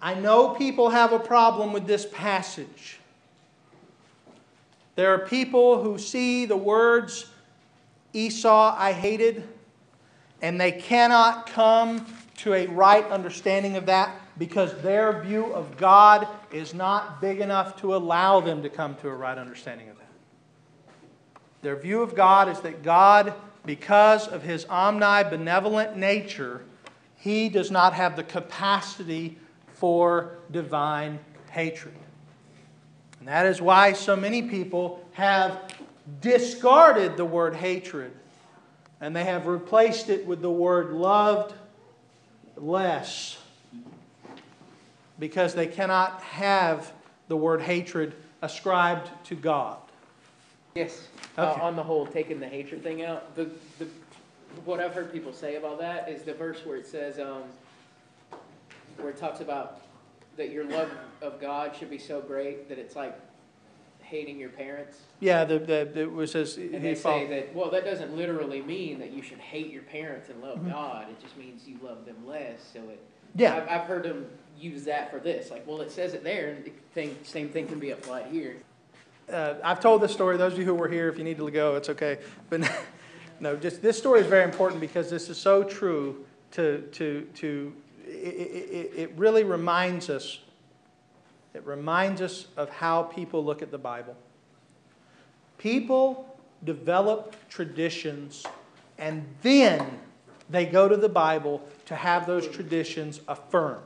I know people have a problem with this passage. There are people who see the words, Esau I hated, and they cannot come to a right understanding of that because their view of God is not big enough to allow them to come to a right understanding of that. Their view of God is that God, because of His omnibenevolent nature, He does not have the capacity for divine hatred. And that is why so many people have discarded the word hatred and they have replaced it with the word loved less, because they cannot have the word hatred ascribed to God. Yes. Okay. On the whole, taking the hatred thing out, what I've heard people say about that is the verse where it says, where it talks about that your love of God should be so great that it's like hating your parents. Yeah, it says... And they say that, well, that doesn't literally mean that you should hate your parents and love God. It just means you love them less. So yeah. I've heard them use that for this. Like, well, it says it there, and same thing can be applied here. I've told this story. Those of you who were here, if you need to go, it's okay. But no, just this story is very important because this is so true. It really reminds us. It reminds us of how people look at the Bible. People develop traditions, and then they go to the Bible to have those traditions affirmed,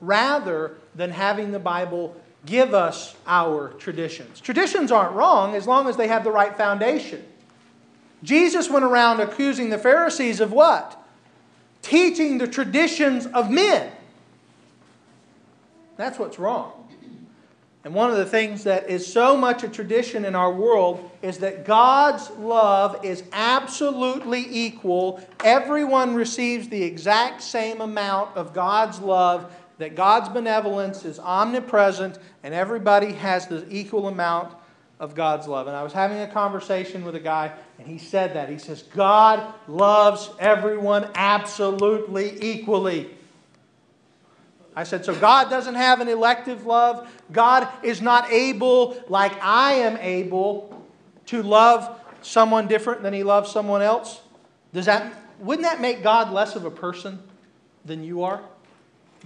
rather than having the Bible give us our traditions. Traditions aren't wrong as long as they have the right foundation. Jesus went around accusing the Pharisees of what? Teaching the traditions of men. That's what's wrong. And one of the things that is so much a tradition in our world is that God's love is absolutely equal. Everyone receives the exact same amount of God's love, that God's benevolence is omnipresent, and everybody has the equal amount of God's love. And I was having a conversation with a guy, and he said that. He says, God loves everyone absolutely equally. I said, so God doesn't have an elective love? God is not able, like I am able, to love someone different than He loves someone else? Wouldn't that make God less of a person than you are?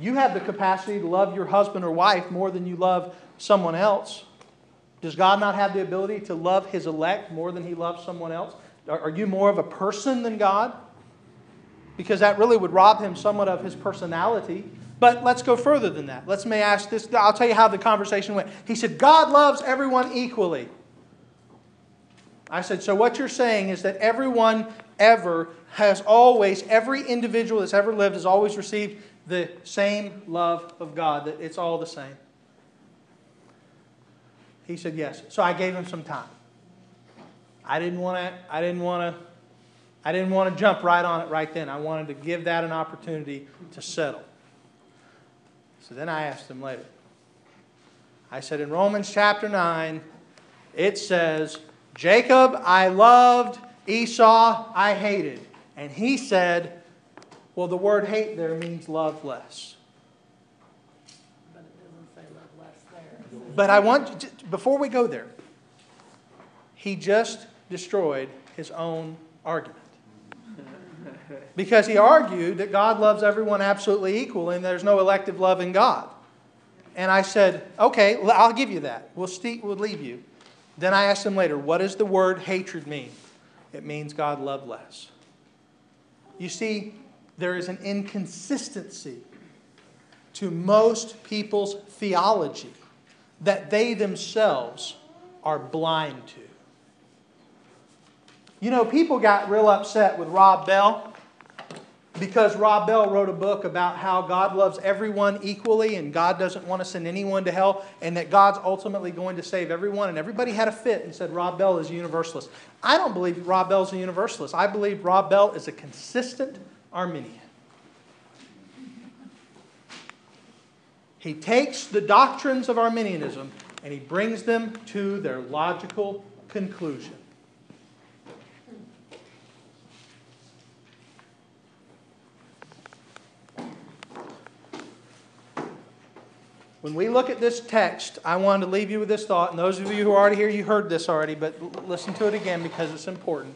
You have the capacity to love your husband or wife more than you love someone else. Does God not have the ability to love His elect more than He loves someone else? Are you more of a person than God? Because that really would rob Him somewhat of His personality. But let's go further than that. Let me ask this. I'll tell you how the conversation went. He said, God loves everyone equally. I said, so what you're saying is that everyone ever has always, every individual that's ever lived has always received the same love of God, that it's all the same. He said yes. So I gave him some time. I didn't want to jump right on it right then. I wanted to give that an opportunity to settle. So then I asked him later. I said, in Romans chapter 9, it says, Jacob I loved, Esau I hated. And he said, well, the word hate there means love less. But it doesn't say love less there. But I want, before we go there, he just destroyed his own argument. Because he argued that God loves everyone absolutely equal and there's no elective love in God. And I said, okay, I'll give you that. We'll leave you. Then I asked him later, what does the word hatred mean? It means God loved less. You see, there is an inconsistency to most people's theology that they themselves are blind to. You know, people got real upset with Rob Bell because Rob Bell wrote a book about how God loves everyone equally and God doesn't want to send anyone to hell and that God's ultimately going to save everyone. And everybody had a fit and said Rob Bell is a universalist. I don't believe Rob Bell is a universalist. I believe Rob Bell is a consistent Arminian. He takes the doctrines of Arminianism and he brings them to their logical conclusion. When we look at this text, I wanted to leave you with this thought, and those of you who are already here, you heard this already, but listen to it again because it's important.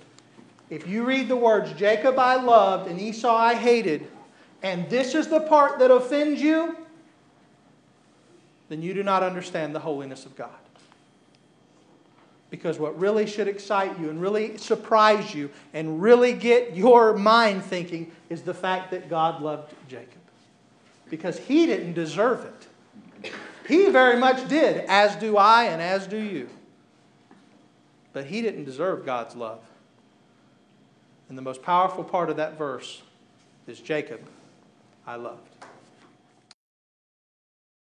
If you read the words, Jacob I loved and Esau I hated, and this is the part that offends you, then you do not understand the holiness of God. Because what really should excite you and really surprise you and really get your mind thinking is the fact that God loved Jacob. Because he didn't deserve it. He very much did, as do I and as do you. But he didn't deserve God's love. And the most powerful part of that verse is Jacob I loved.